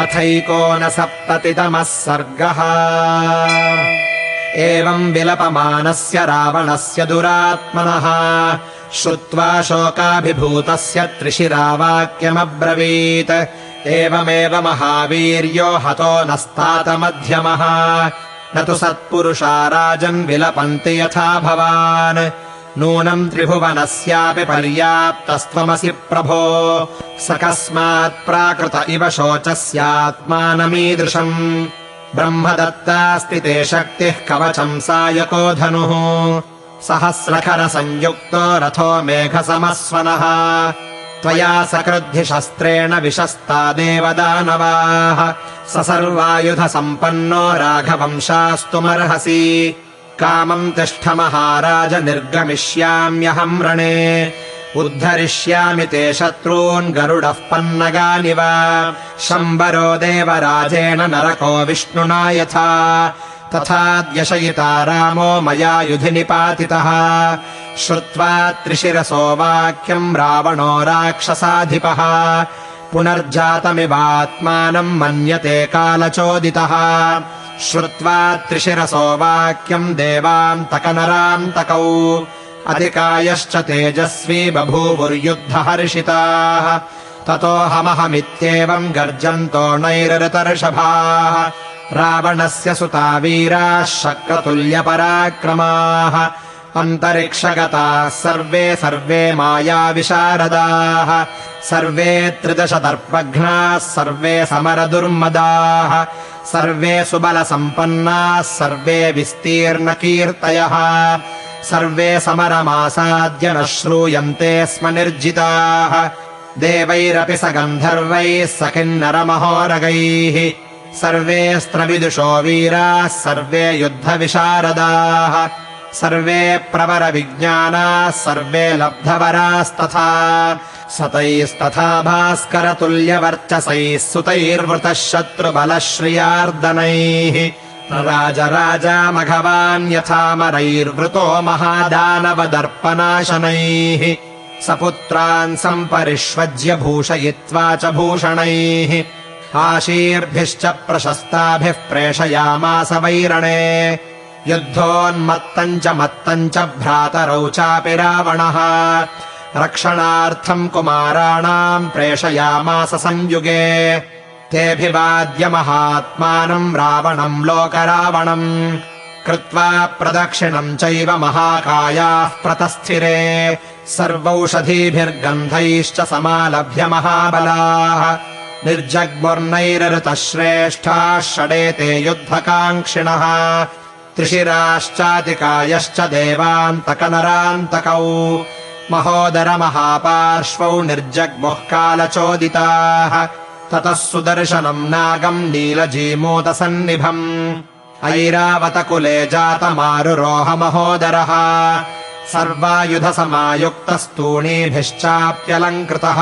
अथैकोनसप्ततितमः सर्गः। एवम् विलपमानस्य रावणस्य दुरात्मनः श्रुत्वा शोकाभिभूतस्य त्रिशिरावाक्यमब्रवीत्। एवमेव महावीर्यो हतो नस्तात मध्यमः न तु सत्पुरुषा राजन् विलपन्ति यथा भवान्। नूनम् त्रिभुवनस्यापि पर्याप्तस्त्वमसि प्रभो स कस्मात् प्राकृत इव शोचस्यात्मानमीदृशम्। ब्रह्मदत्तास्ति ते शक्तिः कवचम् सायको धनुः सहस्रखरसंयुक्तो रथो मेघसमस्वनः। त्वया सकृद्धिशस्त्रेण विशस्ता देवदानवाः स सर्वायुधसम्पन्नो राघवंशास्तुमर्हसि। कामम् तिष्ठ महाराज निर्गमिष्याम्यहम् रणे उद्धरिष्यामि ते शत्रून् गरुडः पन्नगानिव। शम्बरो देवराजेन नरको विष्णुना यथा तथाद्यशयिता रामो मया युधि निपातितः। श्रुत्वा त्रिशिरसो वाक्यम् रावणो राक्षसाधिपः पुनर्जातमिवात्मानम् मन्यते कालचोदितः। श्रुत्वा त्रिशिरसो वाक्यम् देवान्तकनरान्तकौ अधिकायश्च तेजस्वी बभूवुर्युद्धहर्षिताः। ततोऽहमहमित्येवम् गर्जन्तो नैरृतर्षभाः रावणस्य सुता वीराः शक्रतुल्यपराक्रमाः। अन्तरिक्षगताः सर्वे मायाविशारदाः सर्वे त्रिदशदर्पघ्नाः सर्वे समरदुर्मदाः सर्वे सुबलसम्पन्नाः सर्वे विस्तीर्णकीर्तयः सर्वे समरमासाद्य न श्रूयन्ते स्म निर्जिताः। देवैरपि स गन्धर्वैः स किन्नरमहोरगैः सर्वेऽस्त्रविदुषो वीराः सर्वे युद्धविशारदाः सर्वे प्रवरविज्ञानाः सर्वे लब्धवरास्तथा। सतैस्तथा भास्करतुल्यवर्चसैः सुतैर्वृतः शत्रुबलश्रियार्दनैः। राजराजा मघवान् यथामरैर्वृतो महादानवदर्पनाशनैः सपुत्रान् सम्परिष्वज्य भूषयित्वा च भूषणैः आशीर्भिश्च प्रशस्ताभिः प्रेषयामास वैरणे। युद्धोन्मत्तम् च मत्तम् च भ्रातरौ चापि रावणः रक्षणार्थम् कुमाराणाम् प्रेषयामास संयुगे। तेऽभिवाद्य महात्मानम् रावणम् लोकरावणम् कृत्वा प्रदक्षिणम् चैव महाकायाः प्रतस्थिरे सर्वौषधीभिर्गन्धैश्च समालभ्य महाबलाः। निर्जग्मुर्नैरृतः श्रेष्ठाः षडेते युद्धकाङ्क्षिणः त्रिशिराश्चातिकायश्च देवान्तकनरान्तकौ महोदरमहापार्श्वौ निर्जग्मुः कालचोदिताः। ततः सुदर्शनम् नागम् नीलजीमूतसन्निभम् ऐरावतकुले जातमारुरोह महोदरः सर्वायुधसमायुक्तस्तूणीभिश्चाप्यलङ्कृतः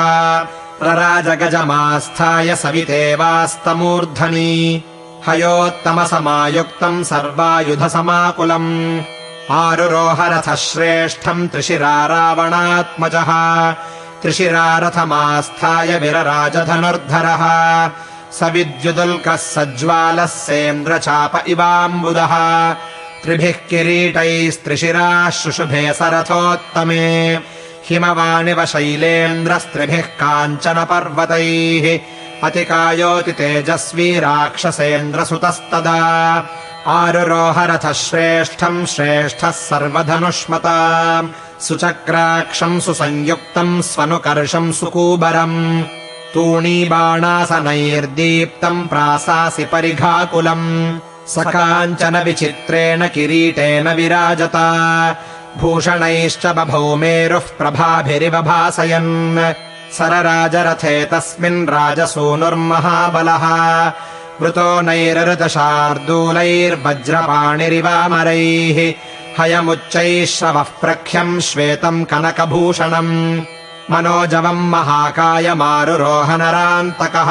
रराजगजमास्थाय सवितेवास्तमूर्धनि हयोत्तमसमायुक्तम् सर्वायुधसमाकुलम् आरुरोहरथः श्रेष्ठम् त्रिशिरा रावणात्मजः त्रिशिरारथमास्थाय विरराजधनुर्धरः सविद्युदुल्कः सज्ज्वालः सेन्द्रचाप इवाम्बुदः त्रिभिः किरीटैस्त्रिशिराः शुशुभे सरथोत्तमे हिमवानिव शैलेन्द्रस्त्रिभिः काञ्चनपर्वतैः अतिकायोति तेजस्वी राक्षसेन्द्रसुतस्तदा आरुरोहरथः श्रेष्ठम् श्रेष्ठः सर्वधनुष्मता सुचक्राक्षम् सुसंयुक्तम् स्वनुकर्षम् सुकूबरम् तूणीबाणासनैर्दीप्तम् प्रासासि परिघाकुलम् सकाञ्चन विचित्रेण किरीटेन विराजत भूषणैश्च बभौ मेरुः प्रभाभिरिव भासयन् सरराजरथे तस्मिन् राजसूनुर्महाबलः वृतो नैरृतशार्दूलैर्वज्रपाणिरिवामरैः हयमुच्चैः श्रवः प्रख्यम् श्वेतम् कनकभूषणम् मनोजवम् महाकायमारुरोहनरान्तकः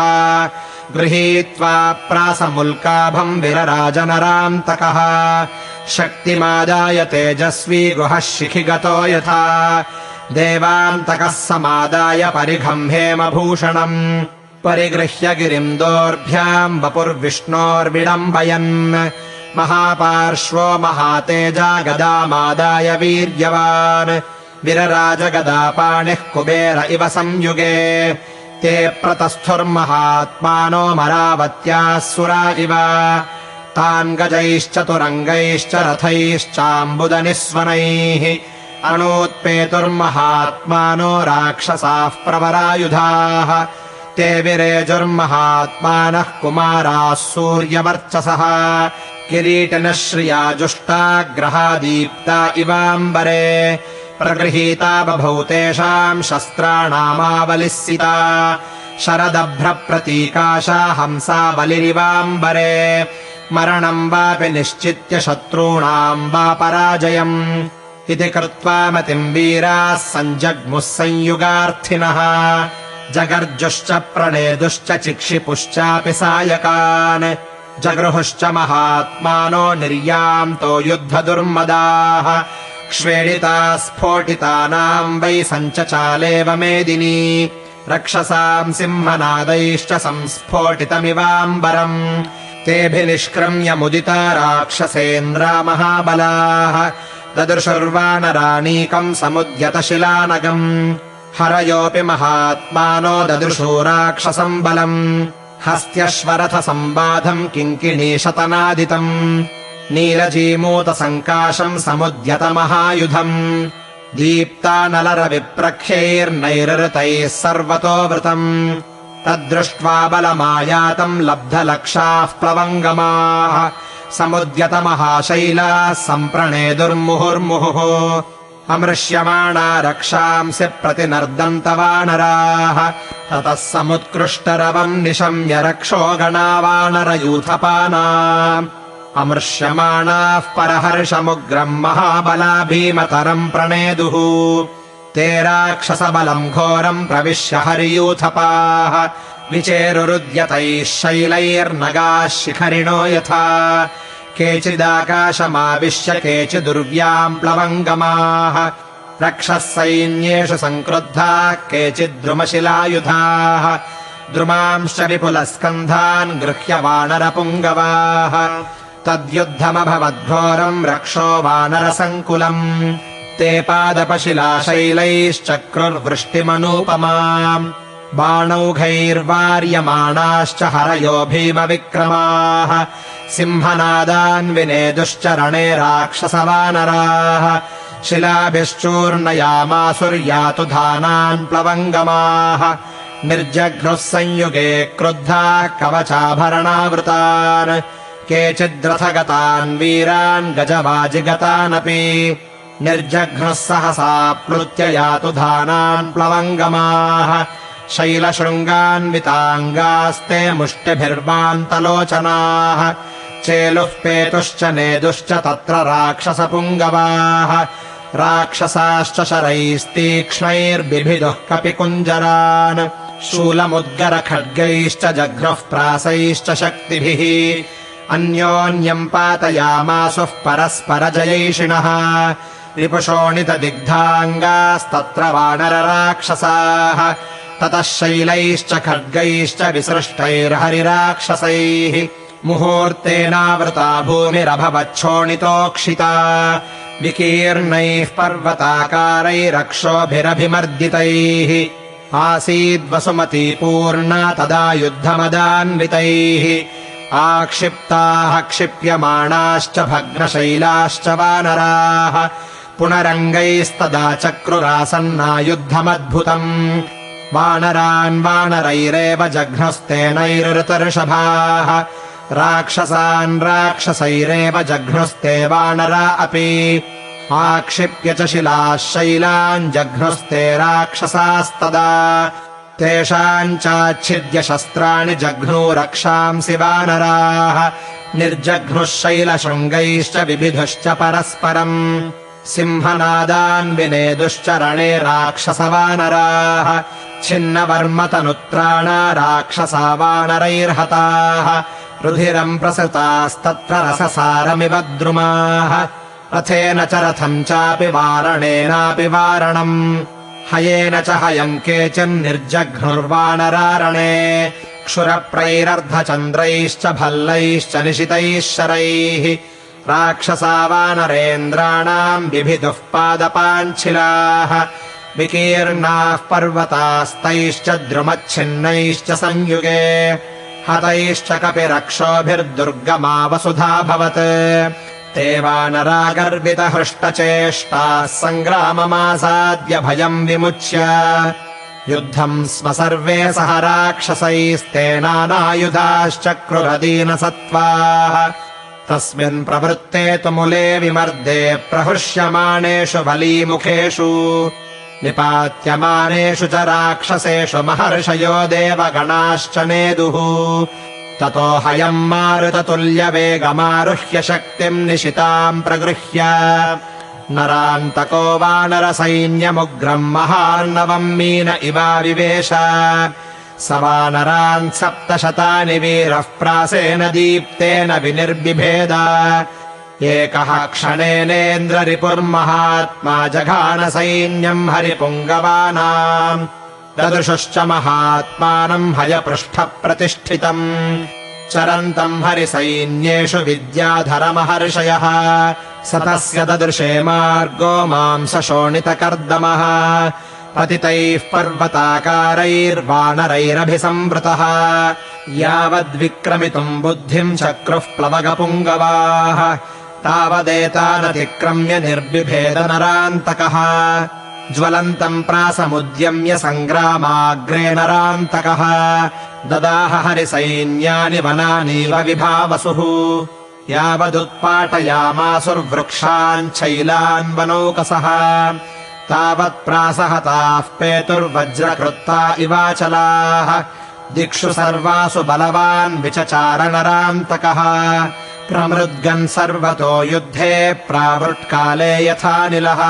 गृहीत्वा प्रासमुल्काभम् विरराजनरान्तकः शक्तिमादाय तेजस्वी गुहः शिखिगतो यथा देवान्तकः समादाय परिघम् हेमभूषणम् परिगृह्य गिरिम् दोर्भ्याम् वपुर्विष्णोर्विडम्बयन् महापार्श्वो महातेजा गदामादाय वीर्यवान् विरराजगदापाणिः कुबेर इव संयुगे ते प्रतस्थुर्महात्मानो मरावत्याः सुरा इव तान् गजैश्चतुरङ्गैश्च रथैश्चाम्बुदनिस्वनैः अणोत्पेतुर्महात्मानो राक्षसाः प्रवरायुधाः ते विरेजुर्महात्मानः कुमाराः सूर्यवर्चसः किरीटिनः श्रिया जुष्टा ग्रहा दीप्ता इवाम्बरे प्रगृहीता बभौ तेषाम् शस्त्राणामावलिस्सिता शरदभ्रप्रतीकाशा हंसा बलिरिवाम्बरे मरणम् वापि निश्चित्य शत्रूणाम् वा पराजयम् इति कृत्वा मतिम् वीराः सञ्जग्मुः संयुगार्थिनः जगर्जुश्च प्रणेदुश्च चिक्षिपुश्चापि सायकान् जगृहुश्च महात्मानो निर्यान्तो युद्धदुर्मदाः क्ष्वेडिता स्फोटितानाम् वै सञ्चचालेव मेदिनी रक्षसाम् सिंहनादैश्च संस्फोटितमिवाम्बरम् तेभिनिष्क्रम्य मुदिता राक्षसेन्द्रा महाबलाः ददृशुर्वानराणीकम् समुद्यतशिलानगम् हरयोऽपि महात्मानो ददृशो राक्षसम् बलम् हस्त्यश्वरथसम्बाधम् किङ्किणीशतनादितम् नीलजीमूतसङ्काशम् समुद्यतमहायुधम् दीप्तानलरविप्रख्यैर्नैरृतैः सर्वतो वृतम् तद्दृष्ट्वा बलमायातम् लब्धलक्षाः प्लवङ्गमाः समुद्यतमहाशैलाः सम्प्रणेदुर्मुहुर्मुहुः अमृष्यमाणा रक्षांसि प्रतिनर्दन्तवानराः ततः समुत्कृष्टरवम् निशम्य रक्षो गणा वानरयूथपाना अमृष्यमाणाः परहर्षमुग्रम् महाबला भीमतरम् प्रणेदुः ते राक्षसबलम् घोरम् प्रविश्य हरियूथपाः विचेरुरुद्यतैः शैलैर्नगाः शिखरिणो यथा केचिदाकाशमाविश्य केचिदुर्व्याम् प्लवङ्गमाः रक्षः सैन्येषु सङ्क्रुद्धाः केचिद्द्रुमशिलायुधाः द्रुमांश्च विपुलस्कन्धान् गृह्य वानरपुङ्गवाः तद्युद्धमभवद्घोरम् रक्षो वानरसङ्कुलम् ते पादपशिलाशैलैश्चक्रुर्वृष्टिमनूपमाम् बाणौघैर्वार्यमाणाश्च हरयो भीमविक्रमाः सिंहनादान् विनेदुश्च रणे राक्षसवानराः शिलाभिश्चूर्णयामासुर्यातु धानान् प्लवङ्गमाः निर्जघ्नुः संयुगे क्रुद्धाः कवचाभरणावृतान् केचिद्रथगतान् वीरान् गजवाजिगतानपि निर्जघ्नुः सहसा प्लुत्य यातु धानान् प्लवङ्गमाः शैलशृङ्गान्विताङ्गास्ते मुष्टिभिर्वान्तलोचनाः चेलुः पेतुश्च नेदुश्च तत्र राक्षसपुङ्गवाः राक्षसाश्च शरैस्तीक्ष्णैर्बिभिदुः कपिकुञ्जरान् शूलमुद्गरखड्गैश्च जघ्नुः प्रासैश्च शक्तिभिः अन्योन्यम् पातयामासुः परस्परजयैषिणः रिपुशोणितदिग्धाङ्गास्तत्र वानरराक्षसाः ततः शैलैश्च खड्गैश्च विसृष्टैर्हरिराक्षसैः मुहूर्तेनावृता भूमिरभवच्छोणितोक्षिता विकीर्णैः पर्वताकारैरक्षोभिरभिमर्दितैः आसीद्वसुमती पूर्णा तदा युद्धमदान्वितैः आक्षिप्ताः क्षिप्यमाणाश्च भग्नशैलाश्च वानराः पुनरङ्गैस्तदा चक्रुरासन्ना युद्धमद्भुतम् वानरान् वानरैरेव जघ्नुस्तेनैरृतर्षभाः राक्षसान् राक्षसैरेव जघ्नुस्ते वानरा अपि आक्षिप्य च शिलाः शैलान् जघ्नुस्ते राक्षसास्तदा तेषाम् चाच्छिद्य शस्त्राणि जघ्नू रक्षांसि वानराः निर्जघ्नुः शैलशृङ्गैश्च विविधुश्च परस्परम् सिंहनादान् विनेदुश्च रणे राक्षसवानराः छिन्नवर्मतनुत्राणा राक्षसा वानरैर्हताः रुधिरम् प्रसृतास्तत्र रससारमिव द्रुमाः रथेन च रथम् चापि वारणेनापि वारणम् हयेन च हयम् केचिन्निर्जघ्नुर्वानरारणे क्षुरप्रैरर्धचन्द्रैश्च भल्लैश्च निशितैः शरैः राक्षसा वानरेन्द्राणाम् बिभिदुः पादपाञ्छिलाः विकीर्णाः पर्वतास्तैश्च द्रुमच्छिन्नैश्च संयुगे हतैश्च कपिरक्षोभिर्दुर्गमा वसुधाभवत् ते वानरा गर्वितहृष्टचेष्टाः सङ्ग्राममासाद्य भयम् विमुच्य युद्धम् स्म सर्वे सह राक्षसैस्तेनानायुधाश्चक्रुरदीनसत्त्वाः तस्मिन् प्रवृत्ते तुमुले विमर्दे प्रहृष्यमाणेषु बलीमुखेषु निपात्यमानेषु च राक्षसेषु महर्षयो देवगणाश्च नेदुः ततो हयम् मारुततुल्यवेगमारुह्य शक्तिम् निशिताम् प्रगृह्य नरान्तको वानरसैन्यमुग्रम् महार्णवम् मीन इवाविवेश स वानरान् 700 वीरः प्रासेन दीप्तेन विनिर्बिभेद एकः क्षणेनेन्द्ररिपुर्महात्मा जघानसैन्यम् हरिपुङ्गवानाम् ददृशुश्च महात्मानम् हयपृष्ठप्रतिष्ठितम् चरन्तम् हरिसैन्येषु विद्याधरमहर्षयः स तस्य ददृशे मार्गो मांसशोणितकर्दमः पतितैः पर्वताकारैर्वानरैरभिसंवृतः यावद्विक्रमितुम् बुद्धिम् चक्रुः प्लवगपुङ्गवाः तावदेतानतिक्रम्य निर्बिभेद नरान्तकः ज्वलन्तम् प्रासमुद्यम्य सङ्ग्रामाग्रे नरान्तकः ददाह हरिसैन्यानि वनानीव विभावसुः यावदुत्पाटयामासुर्वृक्षान् शैलान् वनौकसः तावत्प्रासहताः पेतुर्वज्रकृत्ता इवाचलाः दिक्षु सर्वासु बलवान् विचचार नरान्तकः प्रमृद्गन् सर्वतो युद्धे प्रावृट्काले यथानिलः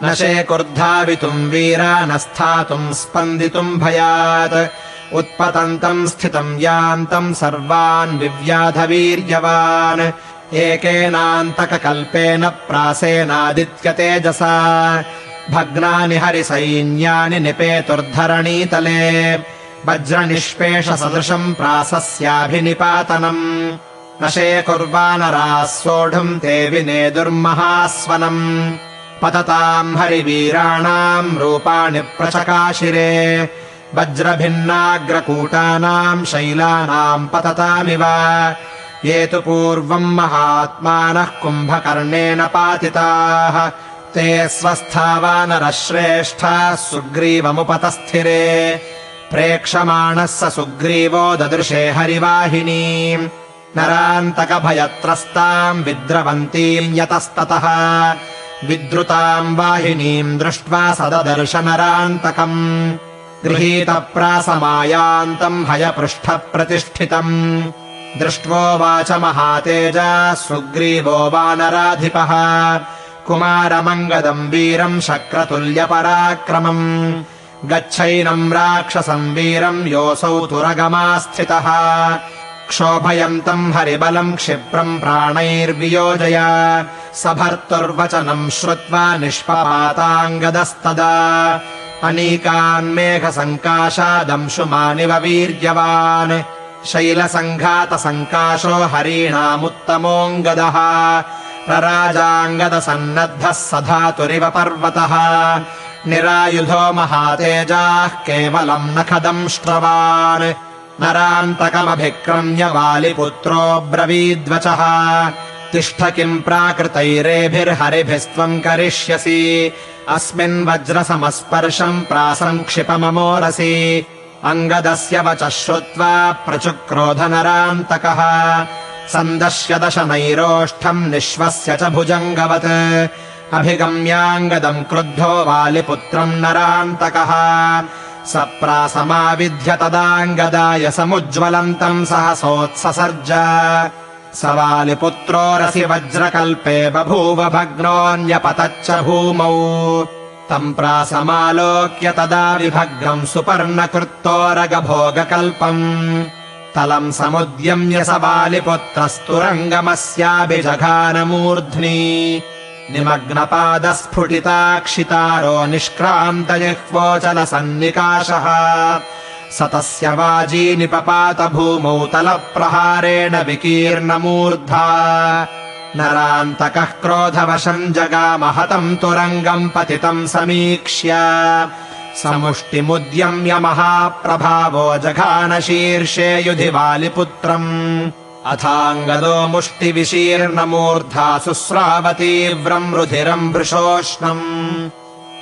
न शेकुर्धावितुम् वीरा न स्थातुम् स्पन्दितुम् भयात् उत्पतन्तम् स्थितम् यान्तम् सर्वान् विव्याधवीर्यवान् एकेनान्तककल्पेन प्रासेनादित्यतेजसा भग्नानि हरिसैन्यानि निपेतुर्धरणीतले वज्रनिष्पेषसदृशम् प्रासस्याभिनिपातनम् न शेकुर्वानराः सोढुम् ते विनेदुर्महास्वनम् पतताम् हरिवीराणाम् रूपाणि प्रचकाशिरे वज्रभिन्नाग्रकूटानाम् शैलानाम् पततामिव ये तु पूर्वम् महात्मानः कुम्भकर्णेन पातिताः ते स्वस्था वानरः श्रेष्ठाः सुग्रीवमुपतस्थिरे प्रेक्षमाणः स सुग्रीवो ददृशे हरिवाहिनीम् नरान्तकभयत्रस्ताम् विद्रवन्तीम् यतस्ततः विद्रुताम् वाहिनीम् दृष्ट्वा स ददर्श नरान्तकम् गृहीतप्रासमायान्तम् हयपृष्ठप्रतिष्ठितम् दृष्ट्वोवाच महातेजः सुग्रीवो वानराधिपः कुमारमङ्गदम् वीरम् शक्रतुल्यपराक्रमम् गच्छैनम् राक्षसम् वीरम् योऽसौ तुरगमास्थितः क्षोभयन्तम् हरिबलम् क्षिप्रम् प्राणैर्वियोजय स भर्तुर्वचनम् श्रुत्वा निष्पपाताङ्गदस्तदा अनीकान्मेघसङ्काशादंशुमानिव वीर्यवान् शैलसङ्घातसङ्काशो हरीणामुत्तमोऽङ्गदः प्रराजाङ्गदसन्नद्धः स धातुरिव पर्वतः निरायुधो महातेजाः केवलम् न खदंष्ट्रवान् नरान्तकमभिक्रम्य वालिपुत्रोऽब्रवीद्वचः तिष्ठ किम् प्राकृतैरेभिर्हरिभिस्त्वम् करिष्यसि अस्मिन् वज्रसमस्पर्शम् प्रासङ्क्षिपममोरसि अङ्गदस्य वचः श्रुत्वा प्रचुक्रोध नरान्तकः सन्दश्य दशनैरोष्ठम् निःश्वस्य च भुजङ्गवत् अभिगम्याङ्गदम् क्रुद्धो वालिपुत्रम् नरान्तकः सप्रासमाविध्य तदाङ्गदाय समुज्ज्वलन्तम् सहसोत्ससर्ज स वालिपुत्रोरसि वज्रकल्पे बभूव भग्नोऽन्यपतच्च भूमौ तम् प्रासमालोक्य तदा विभग्नम् सुपर्णकृत्तोरगभोगकल्पम् तलम् समुद्यम्य स वालिपुत्रस्तुरङ्गमस्याभिजघानमूर्ध्नि निमग्नपादस्फुटिताक्षितारो निष्क्रान्तजिह्वोचलसन्निकाशः स तस्य वाजी निपपात भूमौ तलप्रहारेण विकीर्णमूर्धा नरान्तकः क्रोधवशम् जगामहतम् तुरङ्गम् पतितम् समीक्ष्य समुष्टिमुद्यम्य महाप्रभावो जघान शीर्षे युधि वालिपुत्रम् अथाङ्गदो मुष्टिविशीर्णमूर्धा सुस्रावतीव्रम् रुधिरम् वृषोष्णम्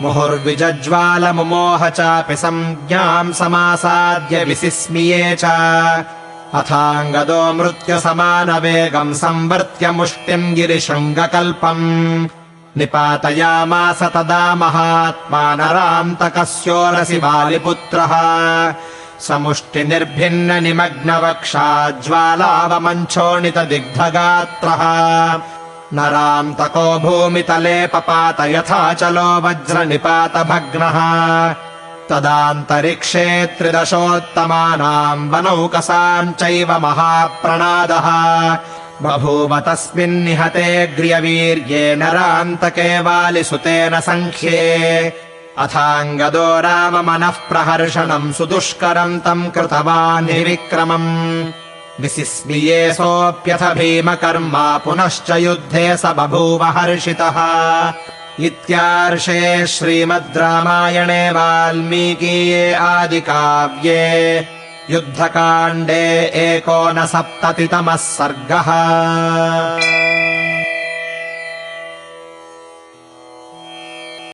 मुहुर्विजज्वालमुमोह चापि संज्ञाम् समासाद्य विसिस्मिये च अथाङ्गदो मृत्युसमानवेगम् संवर्त्य मुष्टिम् गिरिशृङ्गकल्पम् निपातयामास तदा महात्मा नरान्तकस्योरसि वालिपुत्रः समुष्टिनिर्भिन्न निमग्नवक्षा ज्वालावमञ्छोणितदिग्धगात्रः नरान्तको भूमितले पपात यथाचलो वज्रनिपातभग्नः तदान्तरिक्षे त्रिदशोत्तमानाम् वनौकसाम् चैव महाप्रणादः बभूव तस्मिन्निहतेऽग्र्यवीर्ये नरान्तके वालिसुतेन सङ्ख्ये अथाङ्गदो राममनः प्रहर्षणम् सुदुष्करम् तम् कृतवान् हि विक्रमम् विसिस्मिये सोऽप्यथ भीमकर्मा पुनश्च युद्धे स बभूव हर्षितः इत्यार्षे श्रीमद् रामायणे वाल्मीकीये आदिकाव्ये युद्धकाण्डे 59तमः सर्गः।